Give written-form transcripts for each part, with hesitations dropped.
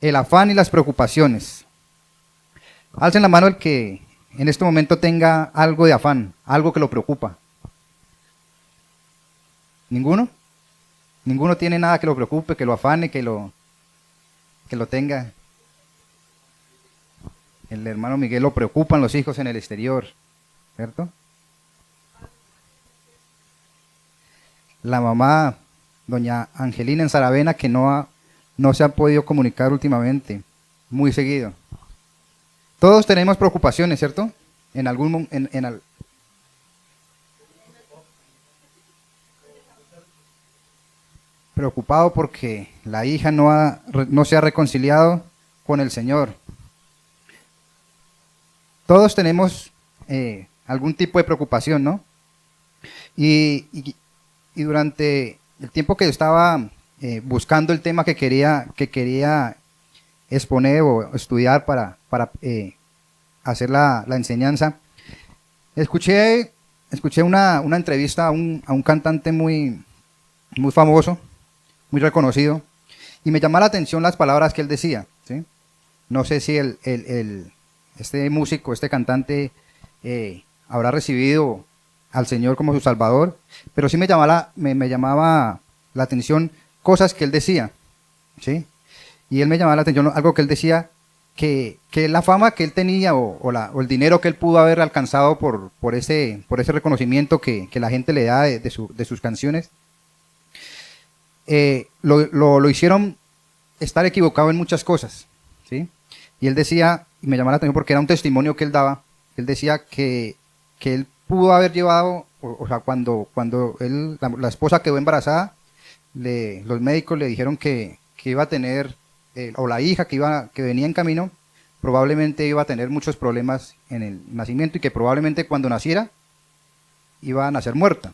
el afán y las preocupaciones. Alcen la mano el que en este momento tenga algo de afán, algo que lo preocupa. ¿Ninguno? Ninguno tiene nada que lo preocupe, que lo afane, que lo tenga. El hermano Miguel lo preocupan los hijos en el exterior, ¿cierto? La mamá, doña Angelina en Saravena, que no se ha podido comunicar últimamente, muy seguido. Todos tenemos preocupaciones, ¿cierto? En algún preocupado porque la hija no se ha reconciliado con el Señor. Todos tenemos algún tipo de preocupación, ¿no? Y durante el tiempo que yo estaba buscando el tema que quería exponer o estudiar para hacer la enseñanza, escuché una entrevista a un cantante muy famoso, muy reconocido, y me llamó la atención las palabras que él decía, ¿sí? No sé si este músico, este cantante, habrá recibido al Señor como su Salvador, pero sí me llamaba la atención cosas que él decía, ¿sí? Y él me llamaba la atención algo que él decía, que la fama que él tenía o el dinero que él pudo haber alcanzado por ese reconocimiento que la gente le da de sus canciones, lo hicieron estar equivocado en muchas cosas, ¿sí? Y él decía, y me llamaba la atención porque era un testimonio que él daba, él decía que él pudo haber llevado, o sea, cuando la esposa quedó embarazada, los médicos le dijeron que iba a tener, o la hija que venía en camino, probablemente iba a tener muchos problemas en el nacimiento y que probablemente cuando naciera iba a nacer muerta.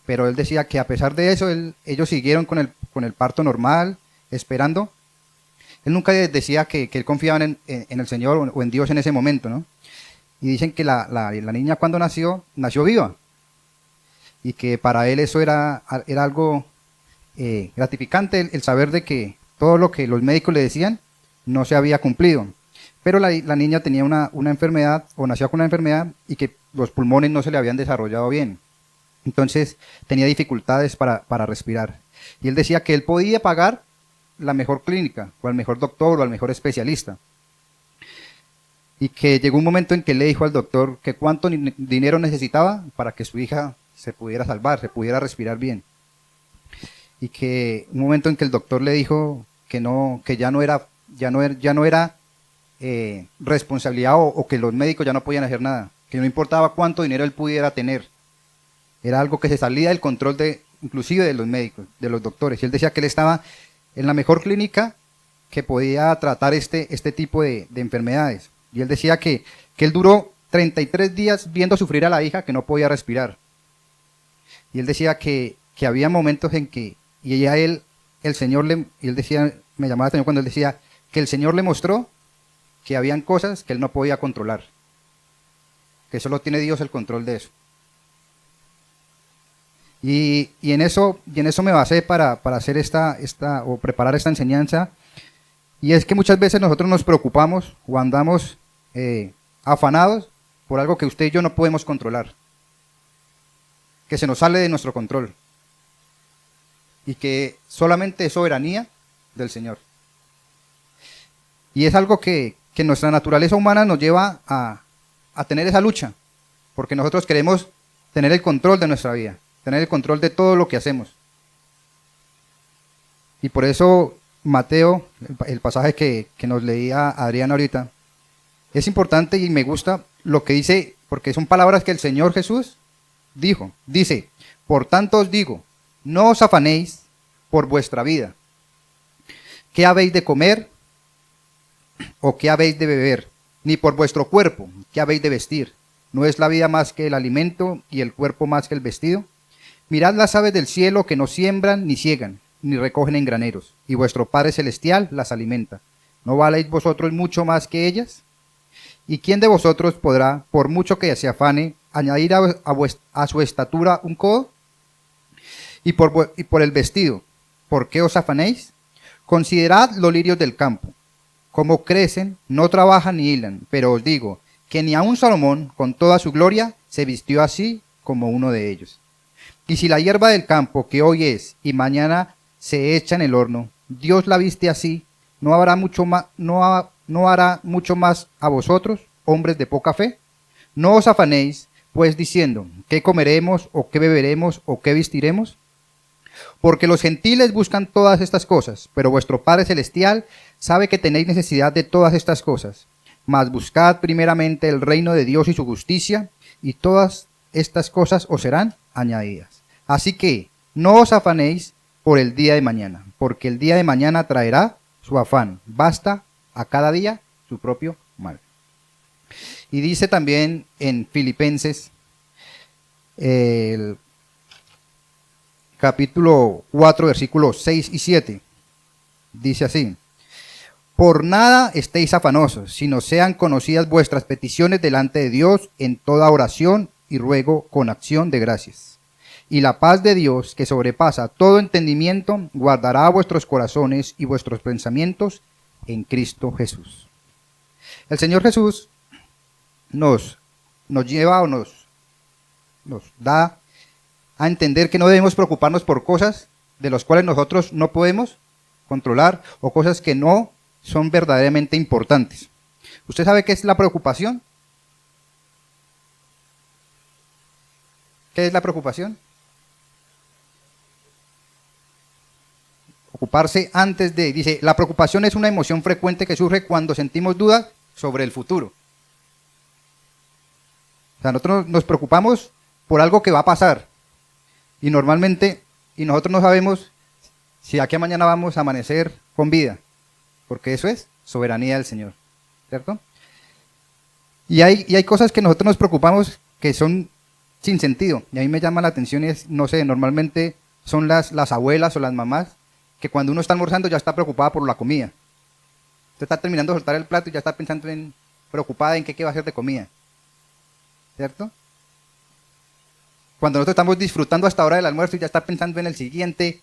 Pero él decía que a pesar de eso, ellos siguieron con el parto normal, esperando. Él nunca decía que él confiaba en el Señor o en Dios en ese momento, ¿no? Y dicen que la niña cuando nació viva. Y que para él eso era algo gratificante, el saber de que todo lo que los médicos le decían no se había cumplido. Pero la niña tenía una enfermedad, o nació con una enfermedad, y que los pulmones no se le habían desarrollado bien. Entonces tenía dificultades para respirar. Y él decía que él podía pagar la mejor clínica, o al mejor doctor, o al mejor especialista. Y que llegó un momento en que le dijo al doctor que cuánto dinero necesitaba para que su hija se pudiera salvar, se pudiera respirar bien. Y que un momento en que el doctor le dijo que ya no era responsabilidad o que los médicos ya no podían hacer nada, que no importaba cuánto dinero él pudiera tener. Era algo que se salía del control inclusive de los médicos, de los doctores. Y él decía que él estaba en la mejor clínica que podía tratar este tipo de enfermedades. Y él decía que él duró 33 días viendo sufrir a la hija que no podía respirar. Y él decía que había momentos en que, y él decía, me llamaba la atención cuando él decía que el Señor le mostró que habían cosas que él no podía controlar, que solo tiene Dios el control de eso. Y en eso me basé para hacer o preparar esta enseñanza. Y es que muchas veces nosotros nos preocupamos o andamos afanados por algo que usted y yo no podemos controlar, que se nos sale de nuestro control y que solamente es soberanía del Señor. Y es algo que nuestra naturaleza humana nos lleva a tener esa lucha, porque nosotros queremos tener el control de nuestra vida, tener el control de todo lo que hacemos. Y por eso Mateo, el pasaje que nos leía Adrián ahorita, es importante y me gusta lo que dice, porque son palabras que el Señor Jesús dice, por tanto os digo, no os afanéis por vuestra vida, qué habéis de comer o qué habéis de beber, ni por vuestro cuerpo, qué habéis de vestir. ¿No es la vida más que el alimento y el cuerpo más que el vestido? Mirad las aves del cielo que no siembran ni ciegan, ni recogen en graneros, y vuestro Padre Celestial las alimenta. ¿No valéis vosotros mucho más que ellas? ¿Y quién de vosotros podrá, por mucho que se afane, añadir a su estatura un codo? Y por el vestido, ¿por qué os afanéis? Considerad los lirios del campo, cómo crecen, no trabajan ni hilan, pero os digo que ni aun Salomón, con toda su gloria, se vistió así como uno de ellos. Y si la hierba del campo, que hoy es y mañana se echa en el horno, Dios la viste así, ¿no hará mucho más, no hará mucho más a vosotros, hombres de poca fe? No os afanéis, pues diciendo, ¿qué comeremos, o qué beberemos, o qué vestiremos? Porque los gentiles buscan todas estas cosas, pero vuestro Padre Celestial sabe que tenéis necesidad de todas estas cosas. Mas buscad primeramente el reino de Dios y su justicia, y todas estas cosas os serán añadidas. Así que no os afanéis por el día de mañana, porque el día de mañana traerá su afán. Basta a cada día su propio mal. Y dice también en Filipenses, el capítulo 4, versículos 6 y 7, dice así: por nada estéis afanosos, sino sean conocidas vuestras peticiones delante de Dios en toda oración y ruego con acción de gracias. Y la paz de Dios, que sobrepasa todo entendimiento, guardará vuestros corazones y vuestros pensamientos en Cristo Jesús. El Señor Jesús nos lleva o nos da a entender que no debemos preocuparnos por cosas de las cuales nosotros no podemos controlar o cosas que no son verdaderamente importantes. ¿Usted sabe qué es la preocupación? ¿Qué es la preocupación? Ocuparse antes de, dice, la preocupación es una emoción frecuente que surge cuando sentimos dudas sobre el futuro. O sea, nosotros nos preocupamos por algo que va a pasar. Y normalmente, y nosotros no sabemos si aquí a mañana vamos a amanecer con vida. Porque eso es soberanía del Señor, ¿cierto? Y hay cosas que nosotros nos preocupamos que son sin sentido. Y a mí me llama la atención y es, no sé, normalmente son las abuelas o las mamás que cuando uno está almorzando ya está preocupada por la comida. Usted está terminando de soltar el plato y ya está pensando preocupada en qué va a hacer de comida, ¿cierto? Cuando nosotros estamos disfrutando hasta ahora del almuerzo y ya está pensando en la siguiente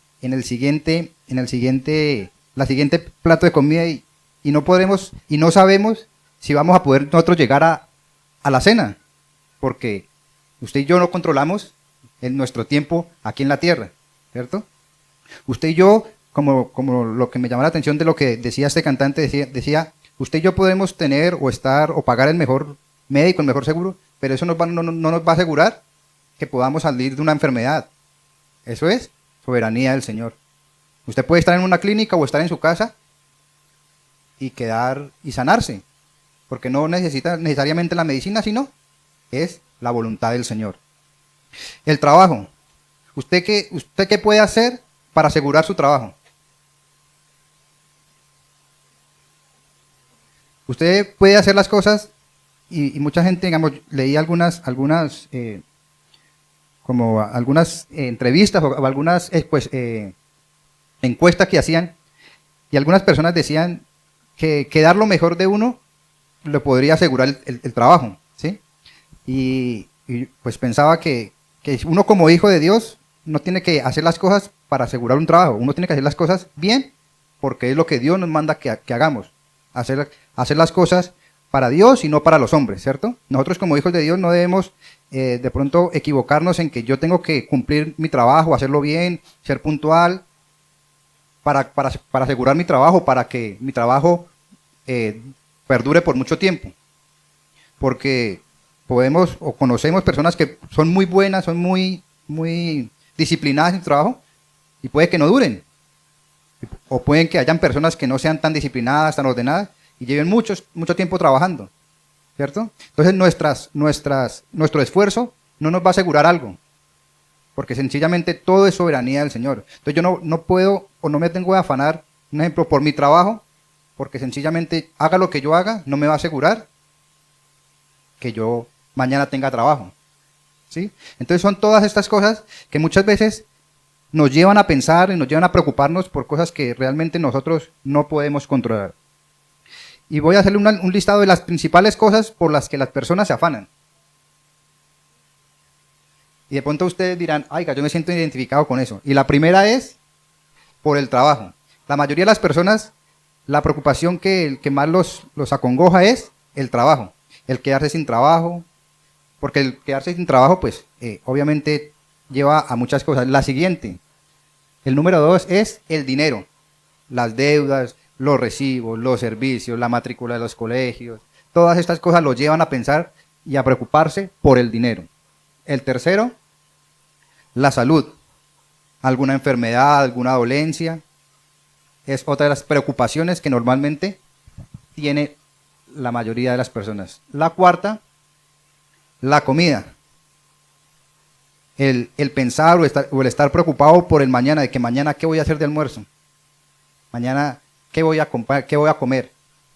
plato de comida y no podremos y no sabemos si vamos a poder nosotros llegar a la cena, porque usted y yo no controlamos en nuestro tiempo aquí en la tierra, ¿cierto? Usted y yo, como lo que me llamó la atención de lo que decía este cantante, decía, usted y yo podemos tener o estar o pagar el mejor médico, el mejor seguro, pero eso no nos va a asegurar que podamos salir de una enfermedad. Eso es soberanía del Señor. Usted puede estar en una clínica o estar en su casa y quedar y sanarse, porque no necesita necesariamente la medicina, sino es la voluntad del Señor. El trabajo. ¿Usted qué puede hacer para asegurar su trabajo? Usted puede hacer las cosas y mucha gente, digamos, leí algunas entrevistas o algunas encuestas que hacían y algunas personas decían que dar lo mejor de uno le podría asegurar el trabajo, ¿sí? Y pues pensaba que uno como hijo de Dios no tiene que hacer las cosas para asegurar un trabajo, uno tiene que hacer las cosas bien porque es lo que Dios nos manda que hagamos, hacer las cosas para Dios y no para los hombres, ¿cierto? Nosotros como hijos de Dios no debemos de pronto equivocarnos en que yo tengo que cumplir mi trabajo, hacerlo bien, ser puntual, para asegurar mi trabajo, para que mi trabajo perdure por mucho tiempo. Porque podemos o conocemos personas que son muy buenas, son muy disciplinadas en su trabajo y puede que no duren. O pueden que hayan personas que no sean tan disciplinadas, tan ordenadas y lleven mucho tiempo trabajando, ¿cierto? Entonces nuestro esfuerzo no nos va a asegurar algo, porque sencillamente todo es soberanía del Señor. Entonces yo no puedo o no me tengo que afanar, un ejemplo, por mi trabajo, porque sencillamente haga lo que yo haga, no me va a asegurar que yo mañana tenga trabajo, ¿sí? Entonces son todas estas cosas que muchas veces nos llevan a pensar y nos llevan a preocuparnos por cosas que realmente nosotros no podemos controlar. Y voy a hacerle un listado de las principales cosas por las que las personas se afanan. Y de pronto ustedes dirán, ay, yo me siento identificado con eso. Y la primera es por el trabajo. La mayoría de las personas La preocupación que el que más los acongoja es el trabajo, el quedarse sin trabajo, porque el quedarse sin trabajo, pues, obviamente lleva a muchas cosas. La siguiente, el número 2 es el dinero, las deudas, los recibos, los servicios, la matrícula de los colegios, todas estas cosas lo llevan a pensar y a preocuparse por el dinero. El tercero, la salud, alguna enfermedad, alguna dolencia, es otra de las preocupaciones que normalmente tiene la mayoría de las personas. La cuarta, la comida. El pensar o el estar preocupado por el mañana, de que mañana qué voy a hacer de almuerzo, mañana qué voy a comprar, qué voy a comer.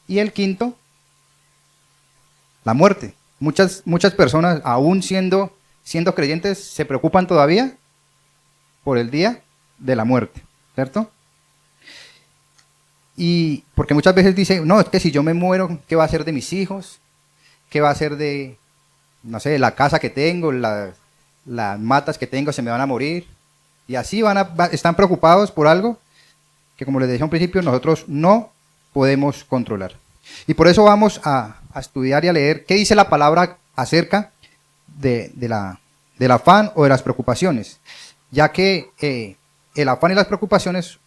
Y el quinto, la muerte. Muchas personas, aún siendo creyentes, se preocupan todavía por el día de la muerte, ¿cierto? Y porque muchas veces dicen, no, es que si yo me muero, ¿qué va a ser de mis hijos? ¿Qué va a ser de, no sé, la casa que tengo, las matas que tengo se me van a morir? Y así están preocupados por algo que, como les dije al principio, nosotros no podemos controlar. Y por eso vamos a estudiar y a leer qué dice la palabra acerca del afán o de las preocupaciones, ya que el afán y las preocupaciones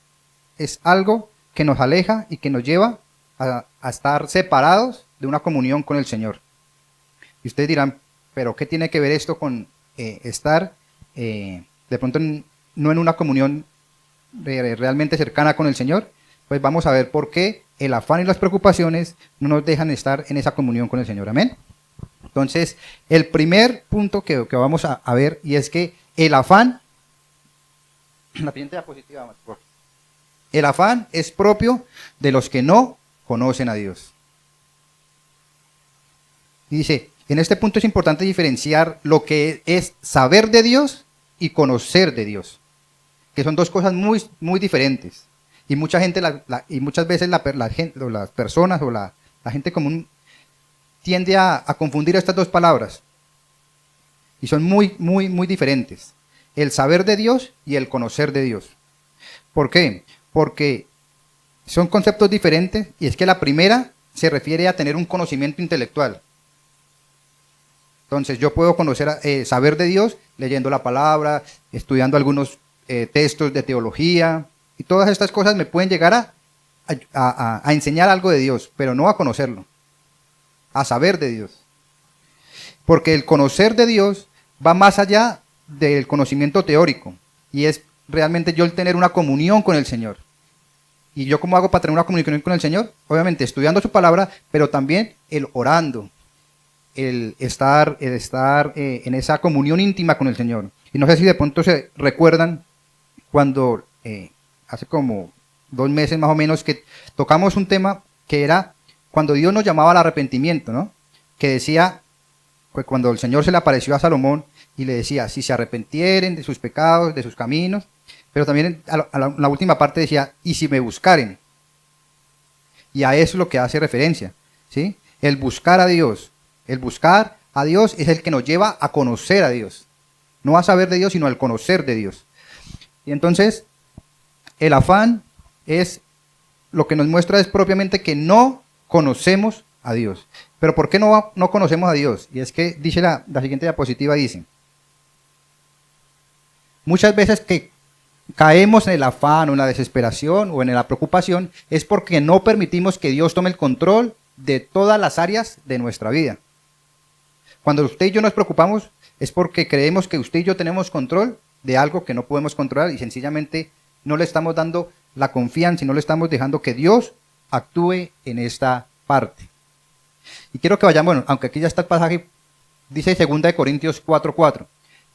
es algo que nos aleja y que nos lleva a estar separados de una comunión con el Señor. Y ustedes dirán, ¿pero qué tiene que ver esto con estar de pronto no en una comunión realmente cercana con el Señor? Pues vamos a ver por qué el afán y las preocupaciones no nos dejan estar en esa comunión con el Señor. Amén. Entonces, el primer punto que vamos a ver, y es que el afán, la siguiente diapositiva más, por favor. El afán es propio de los que no conocen a Dios. Y dice, en este punto es importante diferenciar lo que es saber de Dios y conocer de Dios, que son dos cosas muy, muy diferentes. Y mucha gente, y muchas veces la gente, o las personas o la gente común tiende a confundir estas dos palabras. Y son muy, muy, muy diferentes. El saber de Dios y el conocer de Dios. ¿Por qué? Porque son conceptos diferentes, y es que la primera se refiere a tener un conocimiento intelectual. Entonces yo puedo saber de Dios leyendo la palabra, estudiando algunos textos de teología, y todas estas cosas me pueden llegar a enseñar algo de Dios, pero no a conocerlo, a saber de Dios. Porque el conocer de Dios va más allá del conocimiento teórico, y es realmente yo el tener una comunión con el Señor. ¿Y yo cómo hago para tener una comunión con el Señor? Obviamente estudiando su palabra, pero también el orando, el estar en esa comunión íntima con el Señor. Y no sé si de pronto se recuerdan cuando hace como 2 meses más o menos que tocamos un tema que era cuando Dios nos llamaba al arrepentimiento, ¿no? Que decía, pues cuando el Señor se le apareció a Salomón y le decía, si se arrepintieren de sus pecados, de sus caminos, pero también a la última parte decía, y si me buscaren. Y a eso es lo que hace referencia, ¿sí? El buscar a Dios. El buscar a Dios es el que nos lleva a conocer a Dios. No a saber de Dios, sino al conocer de Dios. Y entonces, el afán es lo que nos muestra es propiamente que no conocemos a Dios. Pero ¿por qué no conocemos a Dios? Y es que dice la siguiente diapositiva, dice, muchas veces que caemos en el afán o en la desesperación o en la preocupación es porque no permitimos que Dios tome el control de todas las áreas de nuestra vida. Cuando usted y yo nos preocupamos es porque creemos que usted y yo tenemos control de algo que no podemos controlar y sencillamente no le estamos dando la confianza y no le estamos dejando que Dios actúe en esta parte. Y quiero que vayamos, bueno, aunque aquí ya está el pasaje, dice 2 Corintios 4:4,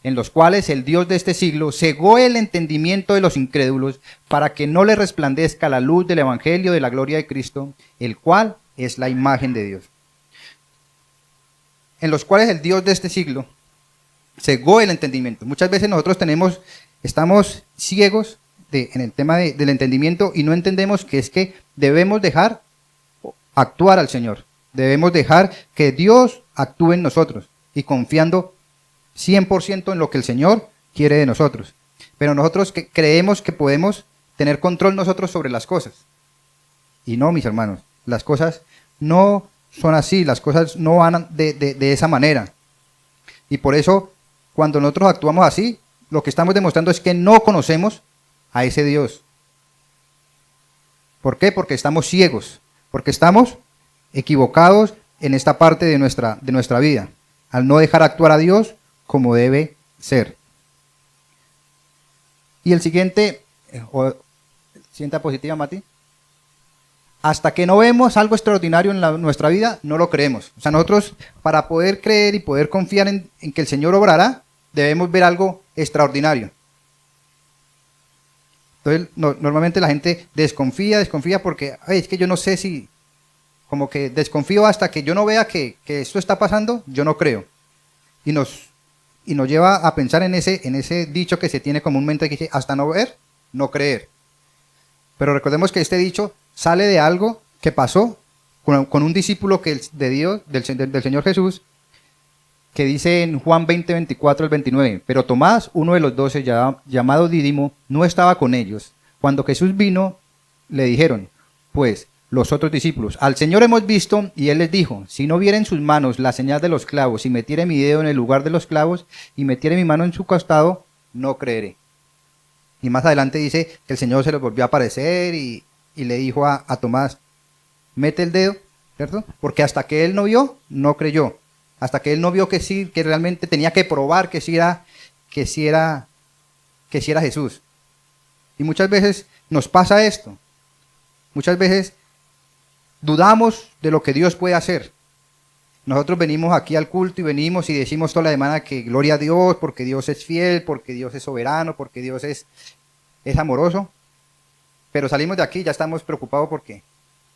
en los cuales el Dios de este siglo cegó el entendimiento de los incrédulos para que no les resplandezca la luz del evangelio de la gloria de Cristo, el cual es la imagen de Dios. En los cuales el Dios de este siglo cegó el entendimiento. Muchas veces nosotros estamos ciegos en el tema del entendimiento y no entendemos que es que debemos dejar actuar al Señor. Debemos dejar que Dios actúe en nosotros y confiando 100% en lo que el Señor quiere de nosotros. Pero nosotros creemos que podemos tener control nosotros sobre las cosas. Y no, mis hermanos, las cosas no son así, las cosas no van de esa manera. Y por eso, cuando nosotros actuamos así, lo que estamos demostrando es que no conocemos a ese Dios. ¿Por qué? Porque estamos ciegos, porque estamos equivocados en esta parte de nuestra vida, al no dejar actuar a Dios como debe ser. Y el siguiente diapositiva, Mati. Hasta que no vemos algo extraordinario en nuestra vida, no lo creemos. O sea, nosotros para poder creer y poder confiar en que el Señor obrará, debemos ver algo extraordinario. Entonces, normalmente la gente desconfía porque, es que yo no sé si, como que desconfío hasta que yo no vea que esto está pasando, yo no creo. Y nos lleva a pensar en ese dicho que se tiene comúnmente que dice, hasta no ver, no creer. Pero recordemos que este dicho sale de algo que pasó con un discípulo de Dios, del Señor Jesús, que dice en Juan 20, 24 al 29, pero Tomás, uno de los 12, llamado Dídimo, no estaba con ellos. Cuando Jesús vino, le dijeron, pues, los otros discípulos, al Señor hemos visto, y él les dijo, si no viera en sus manos la señal de los clavos, y metiere mi dedo en el lugar de los clavos, y metiere mi mano en su costado, no creeré. Y más adelante dice que el Señor se les volvió a aparecer y le dijo a Tomás, mete el dedo, ¿cierto? Porque hasta que él no vio, no creyó. Hasta que él no vio que sí, que realmente tenía que probar que sí era Jesús. Y muchas veces nos pasa esto. Muchas veces dudamos de lo que Dios puede hacer. Nosotros venimos aquí al culto y venimos y decimos toda la semana que gloria a Dios, porque Dios es fiel, porque Dios es soberano, porque Dios es amoroso. Pero salimos de aquí y ya estamos preocupados porque,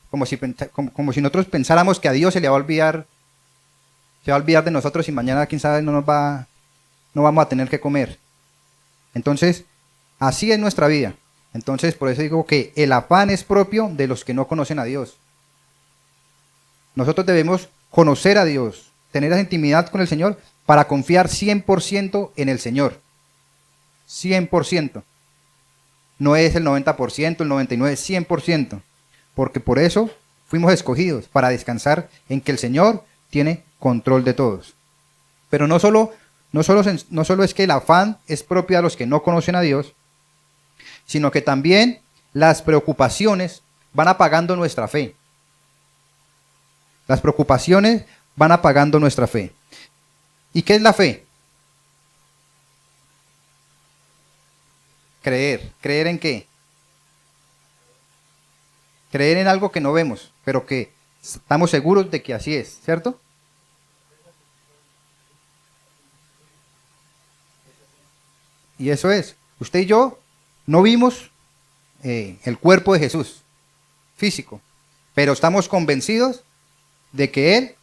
como si nosotros pensáramos que a Dios se le va a olvidar de nosotros y mañana, quién sabe, no vamos a tener que comer. Entonces, así es nuestra vida. Entonces, por eso digo que el afán es propio de los que no conocen a Dios. Nosotros debemos conocer a Dios, tener esa intimidad con el Señor para confiar 100% en el Señor. 100%. No es el 90%, el 99%, 100%. Porque por eso fuimos escogidos, para descansar en que el Señor tiene control de todos. Pero no solo es que el afán es propio a los que no conocen a Dios, sino que también las preocupaciones van apagando nuestra fe. Las preocupaciones van apagando nuestra fe. ¿Y qué es la fe? Creer. ¿Creer en qué? Creer en algo que no vemos, pero que estamos seguros de que así es, ¿cierto? Y eso es. Usted y yo no vimos el cuerpo de Jesús físico, pero estamos convencidos de que Él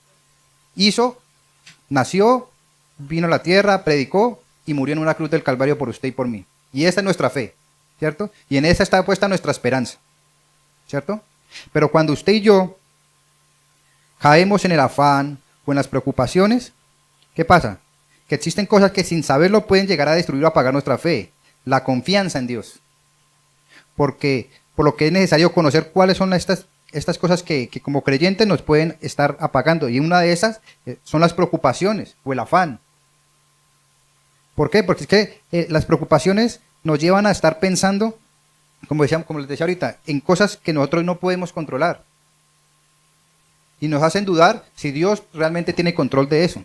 nació, vino a la tierra, predicó y murió en una cruz del Calvario por usted y por mí. Y esa es nuestra fe, ¿cierto? Y en esa está puesta nuestra esperanza, ¿cierto? Pero cuando usted y yo caemos en el afán o en las preocupaciones, ¿qué pasa? Que existen cosas que sin saberlo pueden llegar a destruir o apagar nuestra fe. La confianza en Dios. Porque por lo que es necesario conocer cuáles son estas cosas que como creyentes nos pueden estar apagando. Y una de esas son las preocupaciones o el afán. ¿Por qué? Porque es que las preocupaciones nos llevan a estar pensando, como les decía ahorita, en cosas que nosotros no podemos controlar. Y nos hacen dudar si Dios realmente tiene control de eso.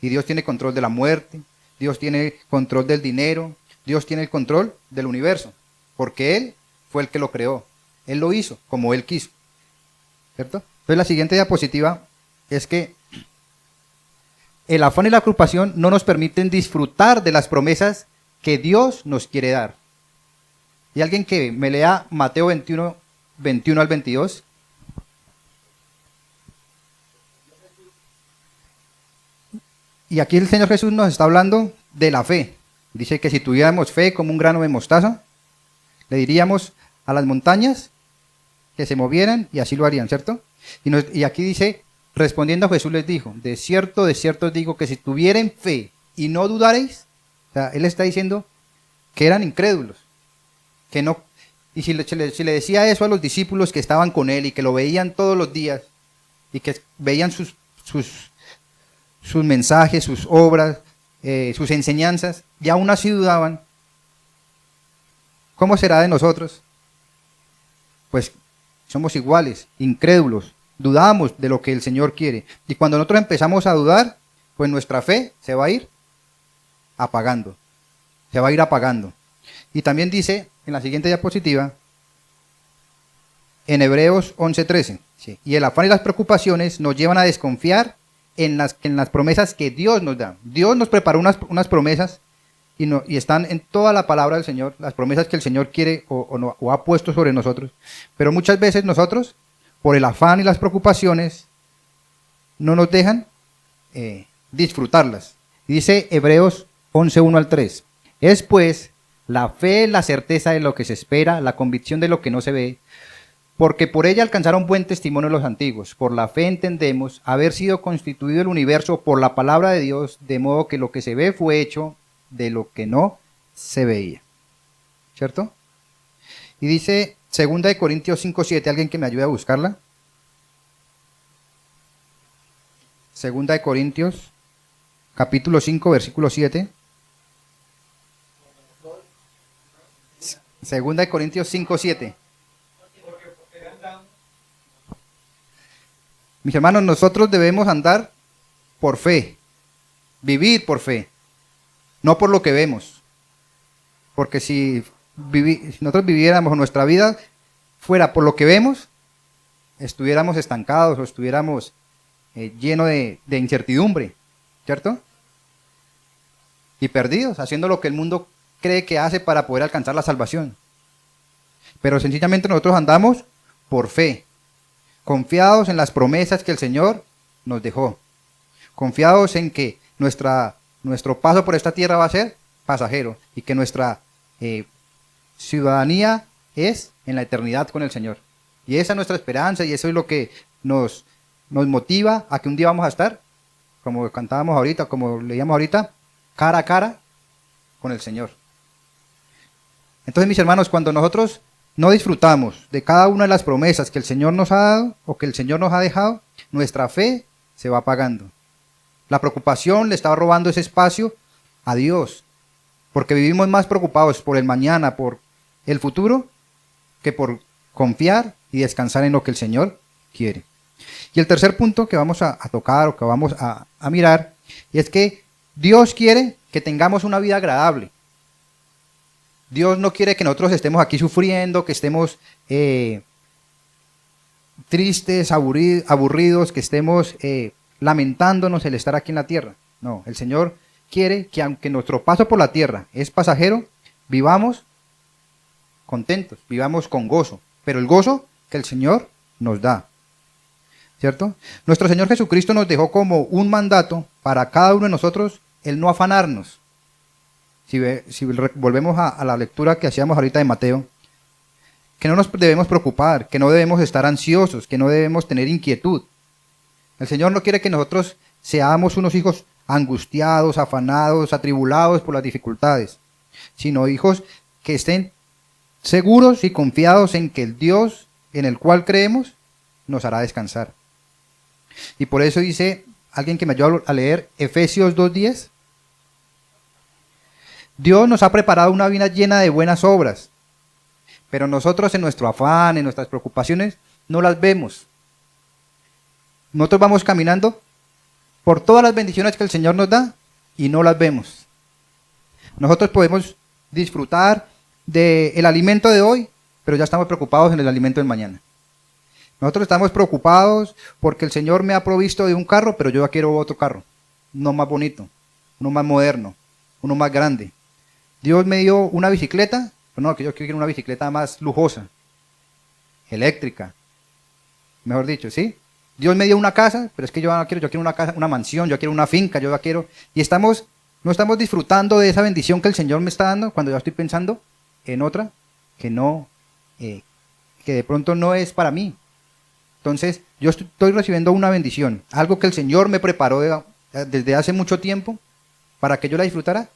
Y Dios tiene control de la muerte, Dios tiene control del dinero, Dios tiene el control del universo. Porque Él fue el que lo creó. Él lo hizo como Él quiso. ¿Cierto? Entonces la siguiente diapositiva es que el afán y la preocupación no nos permiten disfrutar de las promesas que Dios nos quiere dar. Y alguien que me lea Mateo 21, 21 al 22. Y aquí el Señor Jesús nos está hablando de la fe. Dice que si tuviéramos fe como un grano de mostaza, le diríamos a las montañas que se movieran y así lo harían, ¿cierto? Y aquí dice, respondiendo a Jesús les dijo, de cierto os digo que si tuvieren fe y no dudaréis, o sea, Él está diciendo que eran incrédulos, que Y si le decía eso a los discípulos que estaban con él y que lo veían todos los días y que veían sus mensajes, sus obras, sus enseñanzas, y aún así dudaban, ¿cómo será de nosotros? Pues somos iguales, incrédulos, dudamos de lo que el Señor quiere. Y cuando nosotros empezamos a dudar, pues nuestra fe se va a ir apagando, se va a ir apagando. Y también dice en la siguiente diapositiva, en Hebreos 11:13, ¿sí? Y el afán y las preocupaciones nos llevan a desconfiar en las promesas que Dios nos da. Dios nos preparó unas promesas y están en toda la palabra del Señor, las promesas que el Señor quiere o ha puesto sobre nosotros. Pero muchas veces nosotros, por el afán y las preocupaciones, no nos dejan disfrutarlas. Y dice Hebreos 11:1 al 3. Es pues la fe, la certeza de lo que se espera, la convicción de lo que no se ve, porque por ella alcanzaron buen testimonio los antiguos. Por la fe entendemos haber sido constituido el universo por la palabra de Dios, de modo que lo que se ve fue hecho de lo que no se veía. ¿Cierto? Y dice 2 Corintios 5:7, alguien que me ayude a buscarla. 2 Corintios, capítulo 5, versículo 7. 2 Corintios 5:7. Mis hermanos, nosotros debemos andar por fe, vivir por fe, no por lo que vemos. Porque si nosotros viviéramos nuestra vida fuera por lo que vemos, estuviéramos estancados o estuviéramos llenos de incertidumbre, ¿cierto? Y perdidos, haciendo lo que el mundo cree que hace para poder alcanzar la salvación. Pero sencillamente nosotros andamos por fe, confiados en las promesas que el Señor nos dejó, confiados en que nuestro paso por esta tierra va a ser pasajero y que nuestra ciudadanía es en la eternidad con el Señor. Y esa es nuestra esperanza y eso es lo que nos motiva a que un día vamos a estar, como cantábamos ahorita, como leíamos ahorita, cara a cara con el Señor. Entonces, mis hermanos, cuando nosotros no disfrutamos de cada una de las promesas que el Señor nos ha dado o que el Señor nos ha dejado, nuestra fe se va apagando. La preocupación le está robando ese espacio a Dios, porque vivimos más preocupados por el mañana, por el futuro, que por confiar y descansar en lo que el Señor quiere. Y el tercer punto que vamos a tocar o que vamos a mirar, y es que Dios quiere que tengamos una vida agradable. Dios no quiere que nosotros estemos aquí sufriendo, que estemos tristes, aburridos, que estemos lamentándonos el estar aquí en la tierra. No, el Señor quiere que aunque nuestro paso por la tierra es pasajero, vivamos contentos, vivamos con gozo, pero el gozo que el Señor nos da. ¿Cierto? Nuestro Señor Jesucristo nos dejó como un mandato para cada uno de nosotros el no afanarnos. Si volvemos a la lectura que hacíamos ahorita de Mateo, que no nos debemos preocupar, que no debemos estar ansiosos, que no debemos tener inquietud. El Señor no quiere que nosotros seamos unos hijos angustiados, afanados, atribulados por las dificultades, sino hijos que estén seguros y confiados en que el Dios en el cual creemos nos hará descansar. Y por eso dice alguien que me ayuda a leer Efesios 2:10. Dios nos ha preparado una vida llena de buenas obras, pero nosotros en nuestro afán, en nuestras preocupaciones, no las vemos. Nosotros vamos caminando por todas las bendiciones que el Señor nos da y no las vemos. Nosotros podemos disfrutar del alimento de hoy, pero ya estamos preocupados en el alimento del mañana. Nosotros estamos preocupados porque el Señor me ha provisto de un carro, pero yo ya quiero otro carro, uno más bonito, uno más moderno, uno más grande. Dios me dio una bicicleta, pero no, que yo quiero una bicicleta más lujosa, eléctrica, mejor dicho, ¿sí? Dios me dio una casa, pero es que yo quiero una casa, una mansión, yo quiero una finca, yo ya quiero, y no estamos disfrutando de esa bendición que el Señor me está dando cuando yo estoy pensando en otra que no, que de pronto no es para mí. Entonces, yo estoy recibiendo una bendición, algo que el Señor me preparó desde hace mucho tiempo para que yo la disfrutara,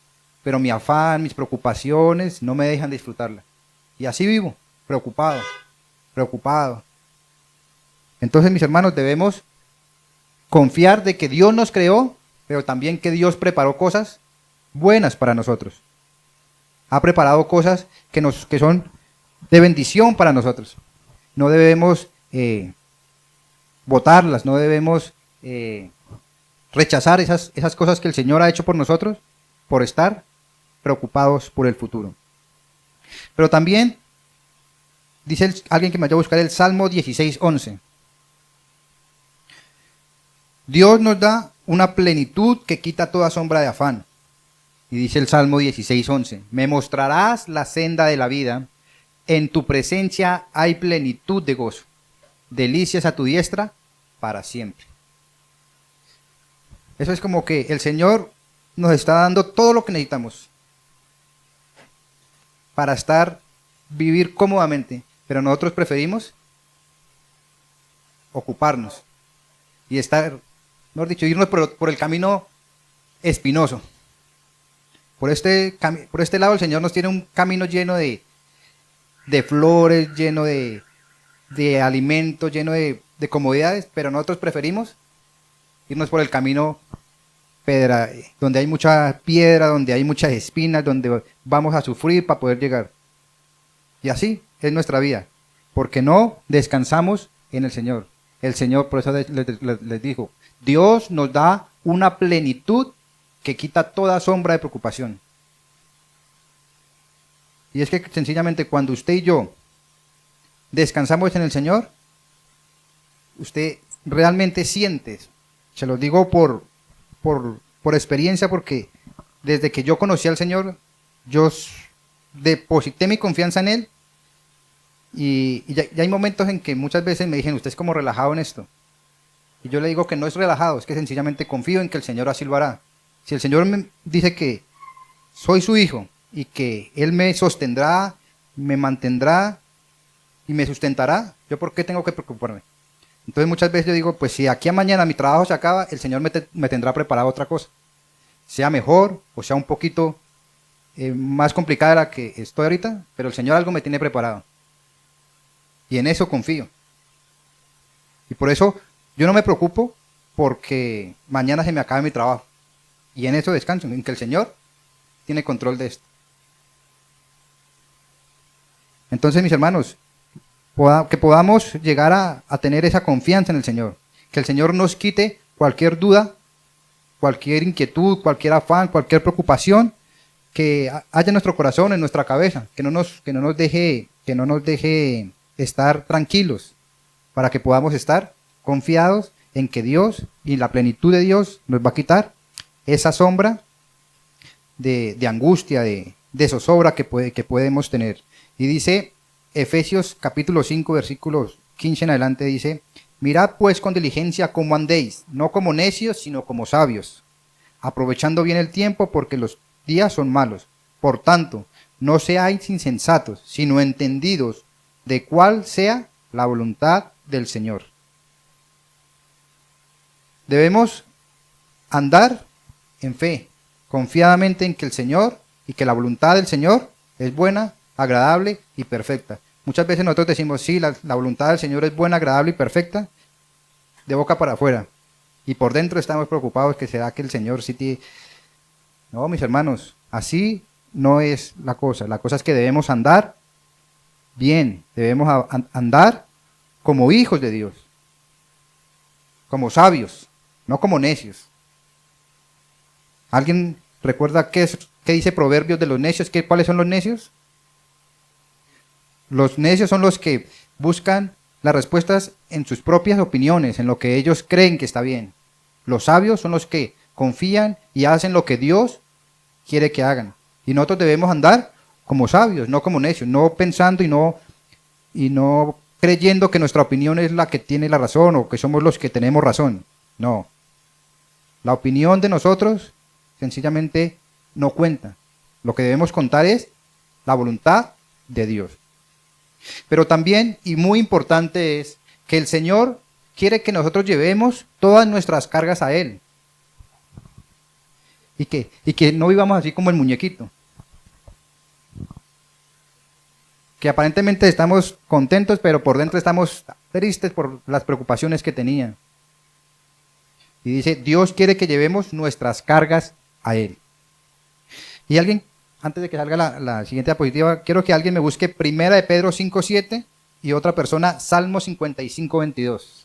pero mi afán, mis preocupaciones no me dejan disfrutarla. Y así vivo. preocupado, preocupado. Entonces, mis hermanos, debemos confiar de que Dios nos creó, pero también que Dios preparó cosas buenas para nosotros. Ha preparado cosas que son de bendición para nosotros. No debemos botarlas, no debemos rechazar esas cosas que el Señor ha hecho por nosotros por estar preocupados por el futuro. Pero también dice alguien que me vaya a buscar el Salmo 16:11. Dios nos da una plenitud que quita toda sombra de afán. Y dice el Salmo 16:11, me mostrarás la senda de la vida, en tu presencia hay plenitud de gozo, delicias a tu diestra para siempre. Eso es como que el Señor nos está dando todo lo que necesitamos para vivir cómodamente, pero nosotros preferimos ocuparnos y estar, mejor dicho, irnos por el camino espinoso. Por este lado el Señor nos tiene un camino lleno de flores, lleno de alimentos, lleno de comodidades, pero nosotros preferimos irnos por el camino pedra, donde hay mucha piedra, donde hay muchas espinas, donde vamos a sufrir para poder llegar. Y así es nuestra vida, porque no descansamos en el Señor. El Señor, por eso les dijo, Dios nos da una plenitud que quita toda sombra de preocupación. Y es que sencillamente cuando usted y yo descansamos en el Señor, usted realmente siente, se lo digo por experiencia, porque desde que yo conocí al Señor, yo deposité mi confianza en Él, y ya hay momentos en que muchas veces me dicen, usted es como relajado en esto. Y yo le digo que no es relajado, es que sencillamente confío en que el Señor así lo hará. Si el Señor me dice que soy su hijo y que Él me sostendrá, me mantendrá y me sustentará, ¿yo por qué tengo que preocuparme? Entonces muchas veces yo digo, pues si aquí a mañana mi trabajo se acaba, el Señor me tendrá preparado otra cosa. Sea mejor o sea un poquito más complicada de la que estoy ahorita, pero el Señor algo me tiene preparado. Y en eso confío. Y por eso yo no me preocupo porque mañana se me acabe mi trabajo. Y en eso descanso, en que el Señor tiene control de esto. Entonces, mis hermanos, que podamos llegar a tener esa confianza en el Señor. Que el Señor nos quite cualquier duda, cualquier inquietud, cualquier afán, cualquier preocupación que haya en nuestro corazón, en nuestra cabeza. Que no nos deje estar tranquilos, para que podamos estar confiados en que Dios y la plenitud de Dios nos va a quitar esa sombra de angustia, de zozobra que podemos tener. Y dice Efesios capítulo 5, versículos 15 en adelante, dice, mirad pues con diligencia cómo andéis, no como necios, sino como sabios, aprovechando bien el tiempo, porque los días son malos. Por tanto, no seáis insensatos, sino entendidos de cuál sea la voluntad del Señor. Debemos andar en fe, confiadamente en que el Señor y que la voluntad del Señor es buena, agradable y perfecta. Muchas veces nosotros decimos, sí, la voluntad del Señor es buena, agradable y perfecta, de boca para afuera. Y por dentro estamos preocupados que será que el Señor sí tiene... No, mis hermanos, así no es la cosa. La cosa es que debemos andar bien, debemos andar como hijos de Dios, como sabios, no como necios. ¿Alguien recuerda qué dice Proverbios de los necios? ¿Cuáles son los necios? Los necios son los que buscan las respuestas en sus propias opiniones, en lo que ellos creen que está bien. Los sabios son los que confían y hacen lo que Dios quiere que hagan. Y nosotros debemos andar como sabios, no como necios, no pensando y no creyendo que nuestra opinión es la que tiene la razón o que somos los que tenemos razón. No. La opinión de nosotros sencillamente no cuenta. Lo que debemos contar es la voluntad de Dios. Pero también, y muy importante, es que el Señor quiere que nosotros llevemos todas nuestras cargas a Él. Y que no vivamos así como el muñequito. que aparentemente estamos contentos, pero por dentro estamos tristes por las preocupaciones que tenía. Y dice, Dios quiere que llevemos nuestras cargas a Él. Y alguien, antes de que salga la siguiente diapositiva, quiero que alguien me busque Primera de Pedro 5:7 y otra persona Salmo 55:22.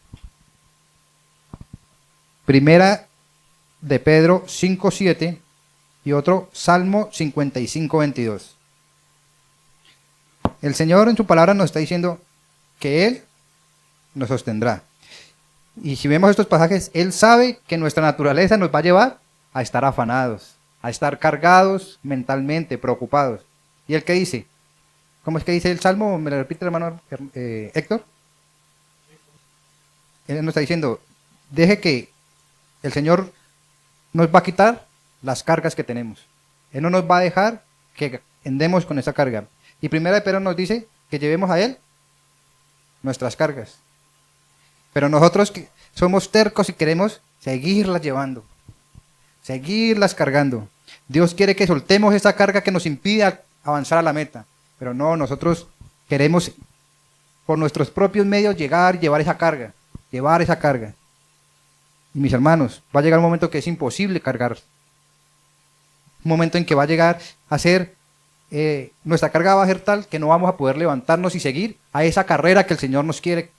Primera de Pedro 5:7 y otro Salmo 55:22. El Señor en su palabra nos está diciendo que Él nos sostendrá. Y si vemos estos pasajes, Él sabe que nuestra naturaleza nos va a llevar a estar afanados, a estar cargados mentalmente, preocupados. ¿Y Él qué dice? ¿Cómo es que dice el Salmo? ¿Me lo repite, hermano Héctor? Él nos está diciendo, deje que el Señor nos va a quitar las cargas que tenemos. Él no nos va a dejar que andemos con esa carga. Y Primera de Pedro nos dice que llevemos a Él nuestras cargas. Pero nosotros que somos tercos y queremos seguirlas llevando, seguirlas cargando. Dios quiere que soltemos esa carga que nos impide avanzar a la meta. Pero no, nosotros queremos por nuestros propios medios llevar esa carga, llevar esa carga. Y mis hermanos, va a llegar un momento que es imposible cargar. Un momento en que va a llegar a ser, nuestra carga va a ser tal que no vamos a poder levantarnos y seguir a esa carrera que el Señor nos quiere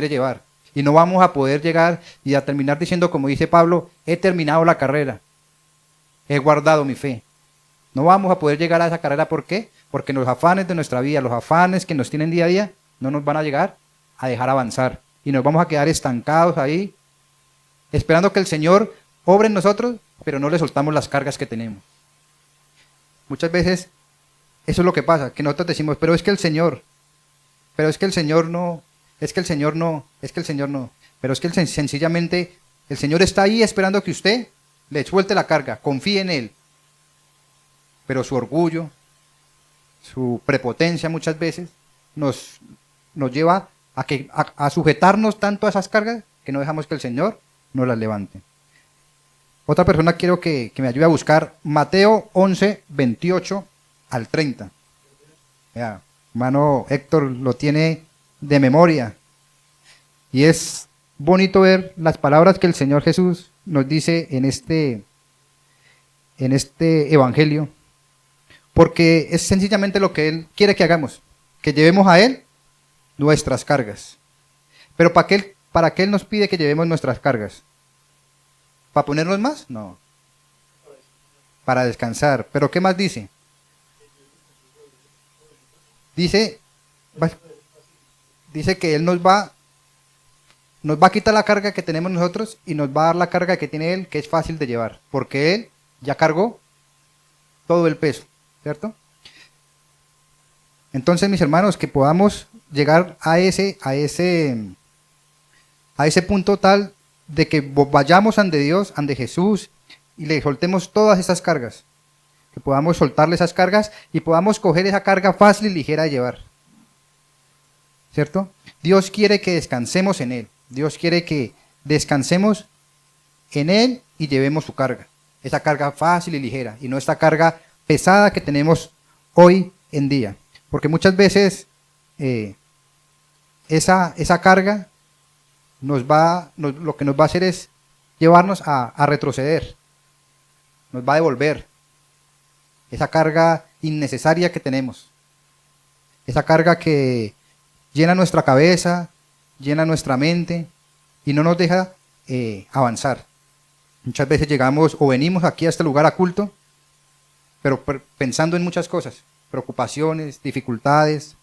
llevar. Y no vamos a poder llegar y a terminar diciendo, como dice Pablo, he terminado la carrera, he guardado mi fe. No vamos a poder llegar a esa carrera, ¿por qué? Porque los afanes de nuestra vida, los afanes que nos tienen día a día, no nos van a llegar a dejar avanzar. Y nos vamos a quedar estancados ahí, esperando que el Señor obre en nosotros, pero no le soltamos las cargas que tenemos. Muchas veces eso es lo que pasa, que nosotros decimos, pero es que el Señor no, pero es que sencillamente el Señor está ahí esperando que usted le suelte la carga, confíe en Él. Pero su orgullo, su prepotencia muchas veces nos lleva a sujetarnos tanto a esas cargas que no dejamos que el Señor nos las levante. Otra persona quiero que me ayude a buscar Mateo 11, 28 al 30. Vea, hermano Héctor lo tiene de memoria. Y es bonito ver las palabras que el Señor Jesús nos dice en este evangelio, porque es sencillamente lo que Él quiere que hagamos, que llevemos a Él nuestras cargas. Pero ¿para qué Él nos pide que llevemos nuestras cargas? ¿Para ponernos más? No. Para descansar. ¿Pero qué más dice? Dice que Él nos va a quitar la carga que tenemos nosotros y nos va a dar la carga que tiene Él, que es fácil de llevar, porque Él ya cargó todo el peso, ¿cierto? Entonces, mis hermanos, que podamos llegar a ese punto tal de que vayamos ante Dios, ante Jesús, y le soltemos todas esas cargas, que podamos soltarle esas cargas y podamos coger esa carga fácil y ligera de llevar, ¿cierto? Dios quiere que descansemos en Él. Dios quiere que descansemos en Él y llevemos su carga. Esa carga fácil y ligera y no esta carga pesada que tenemos hoy en día. Porque muchas veces esa carga lo que nos va a hacer es llevarnos a retroceder. Nos va a devolver esa carga innecesaria que tenemos. Esa carga que llena nuestra cabeza, llena nuestra mente y no nos deja avanzar. Muchas veces llegamos o venimos aquí a este lugar a culto, pero pensando en muchas cosas, preocupaciones, dificultades,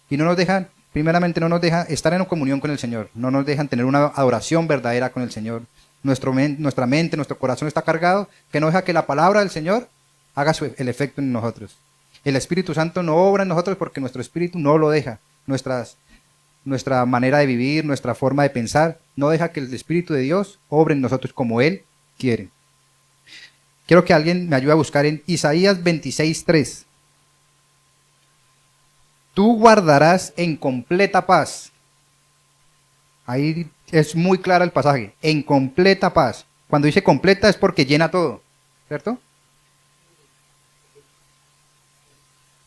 y no nos dejan, primeramente no nos deja estar en comunión con el Señor, no nos dejan tener una adoración verdadera con el Señor. Nuestra mente, nuestro corazón está cargado, que no deja que la palabra del Señor haga el efecto en nosotros. El Espíritu Santo no obra en nosotros porque nuestro espíritu no lo deja. Nuestra manera de vivir, nuestra forma de pensar, no deja que el Espíritu de Dios obre en nosotros como Él quiere. Quiero que alguien me ayude a buscar en Isaías 26:3. Tú guardarás en completa paz. Ahí es muy claro el pasaje. En completa paz. Cuando dice completa es porque llena todo, ¿cierto?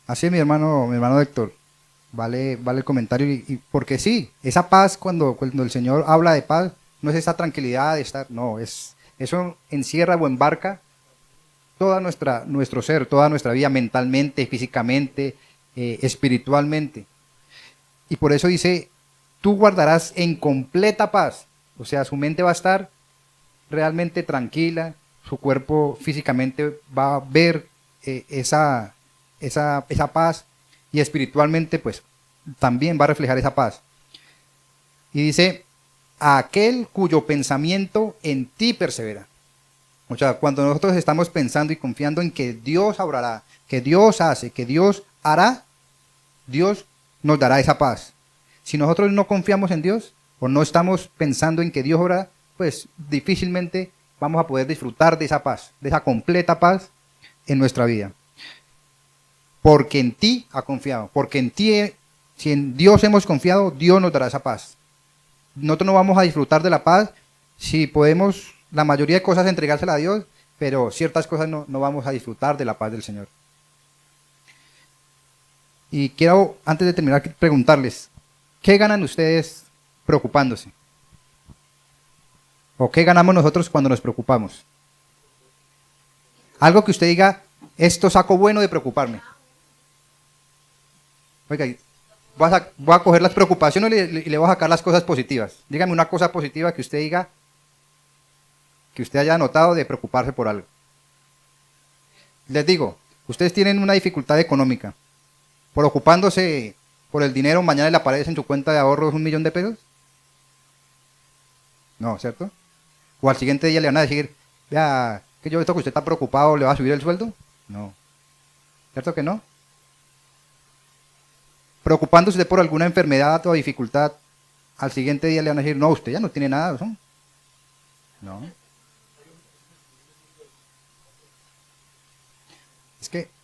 Así es, mi hermano Héctor. Vale el comentario. Y porque sí, esa paz, cuando el Señor habla de paz, no es esa tranquilidad de estar, no, eso encierra o embarca nuestro ser, toda nuestra vida, mentalmente, físicamente, espiritualmente. Y por eso dice, tú guardarás en completa paz. O sea, su mente va a estar realmente tranquila, su cuerpo físicamente va a ver esa paz y espiritualmente pues también va a reflejar esa paz. Y dice, a aquel cuyo pensamiento en ti persevera. O sea, cuando nosotros estamos pensando y confiando en que Dios obrará, que Dios hace, que Dios hará, Dios nos dará esa paz. Si nosotros no confiamos en Dios o no estamos pensando en que Dios obrará, pues difícilmente vamos a poder disfrutar de esa paz, de esa completa paz en nuestra vida. Porque en ti ha confiado, porque en ti, si en Dios hemos confiado, Dios nos dará esa paz. Nosotros no vamos a disfrutar de la paz si podemos la mayoría de cosas entregársela a Dios, pero ciertas cosas no vamos a disfrutar de la paz del Señor. Y quiero, antes de terminar, preguntarles, ¿qué ganan ustedes preocupándose? ¿O qué ganamos nosotros cuando nos preocupamos? Algo que usted diga, esto saco bueno de preocuparme. Oiga, voy a coger las preocupaciones y le voy a sacar las cosas positivas. Dígame una cosa positiva que usted diga, que usted haya notado de preocuparse por algo. Les digo, ustedes tienen una dificultad económica. Preocupándose por el dinero, mañana le aparece en su cuenta de ahorros 1 millón de pesos. No, ¿cierto? O al siguiente día le van a decir, vea, que yo he visto que usted está preocupado, ¿le va a subir el sueldo? No. ¿Cierto que no? Preocupándose por alguna enfermedad o dificultad, al siguiente día le van a decir, no, usted ya no tiene nada, ¿no? No.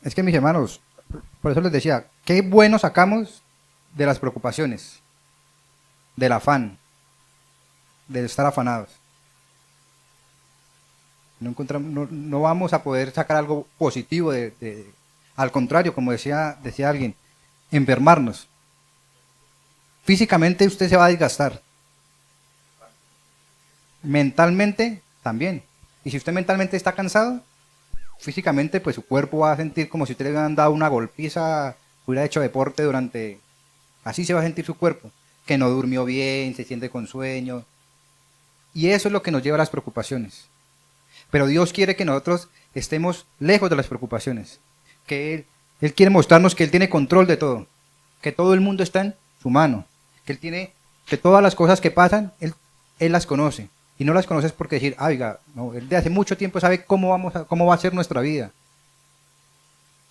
Es que mis hermanos, por eso les decía, qué bueno sacamos de las preocupaciones, del afán, de estar afanados. No vamos a poder sacar algo positivo al contrario, como decía alguien, enfermarnos. Físicamente usted se va a desgastar. Mentalmente también. Y si usted mentalmente está cansado, físicamente pues su cuerpo va a sentir como si usted le hubieran dado una golpiza, hubiera hecho deporte durante... Así se va a sentir su cuerpo, que no durmió bien, se siente con sueño. Y eso es lo que nos lleva a las preocupaciones. Pero Dios quiere que nosotros estemos lejos de las preocupaciones. Que Él quiere mostrarnos que Él tiene control de todo. Que todo el mundo está en su mano. Que todas las cosas que pasan, Él las conoce. Y no las conoces porque decir, oiga, no, Él de hace mucho tiempo sabe cómo va a ser nuestra vida.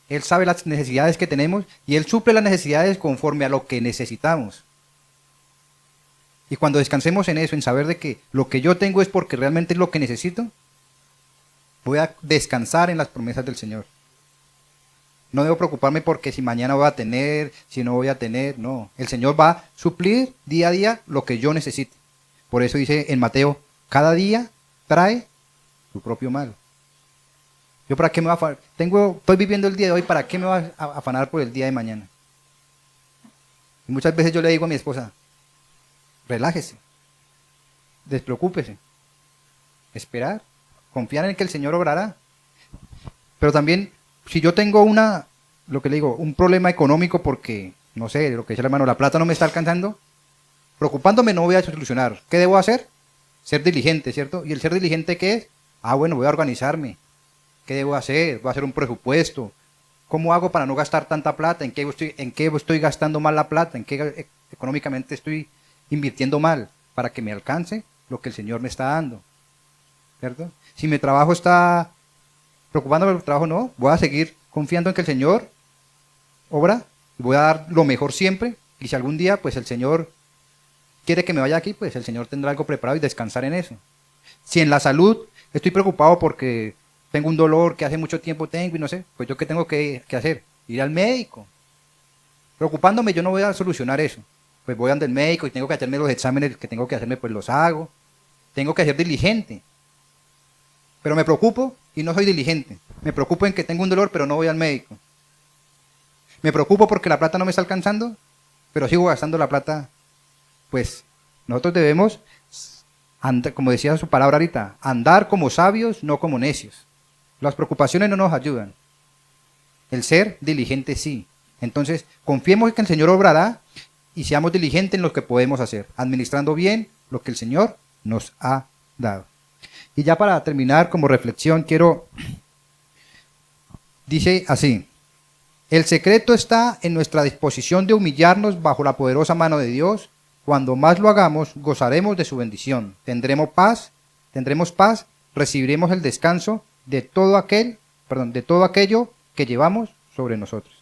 Él sabe las necesidades que tenemos y Él suple las necesidades conforme a lo que necesitamos. Y cuando descansemos en eso, en saber de que lo que yo tengo es porque realmente es lo que necesito, voy a descansar en las promesas del Señor. No debo preocuparme porque si mañana voy a tener, si no voy a tener, no. El Señor va a suplir día a día lo que yo necesite. Por eso dice en Mateo, cada día trae su propio mal. ¿Yo para qué me voy a afanar? Estoy viviendo el día de hoy, ¿para qué me voy a afanar por el día de mañana? Y muchas veces yo le digo a mi esposa, relájese, despreocúpese, esperar, confiar en que el Señor obrará. Pero también, si yo tengo lo que le digo, un problema económico porque, no sé, lo que dice el hermano, la plata no me está alcanzando, preocupándome no voy a solucionar. ¿Qué debo hacer? Ser diligente, ¿cierto? ¿Y el ser diligente qué es? Bueno, voy a organizarme. ¿Qué debo hacer? Voy a hacer un presupuesto. ¿Cómo hago para no gastar tanta plata? ¿En qué estoy gastando mal la plata? ¿En qué económicamente estoy invirtiendo mal? Para que me alcance lo que el Señor me está dando. ¿Cierto? Si mi trabajo está preocupándome por el trabajo, no. Voy a seguir confiando en que el Señor obra. Voy a dar lo mejor siempre. Y si algún día, pues el Señor quiere que me vaya aquí, pues el Señor tendrá algo preparado y descansar en eso. Si en la salud estoy preocupado porque tengo un dolor que hace mucho tiempo tengo y no sé, pues yo qué tengo que hacer, ir al médico. Preocupándome yo no voy a solucionar eso. Pues voy al médico y tengo que hacerme los exámenes que tengo que hacerme, pues los hago. Tengo que ser diligente. Pero me preocupo y no soy diligente. Me preocupo en que tengo un dolor, pero no voy al médico. Me preocupo porque la plata no me está alcanzando, pero sigo gastando la plata. Pues nosotros debemos, como decía su palabra ahorita, andar como sabios, no como necios. Las preocupaciones no nos ayudan. El ser diligente sí. Entonces, confiemos en que el Señor obrará y seamos diligentes en lo que podemos hacer, administrando bien lo que el Señor nos ha dado. Y ya para terminar, como reflexión, dice así: el secreto está en nuestra disposición de humillarnos bajo la poderosa mano de Dios. Cuando más lo hagamos, gozaremos de su bendición. Tendremos paz, recibiremos el descanso de todo aquello que llevamos sobre nosotros.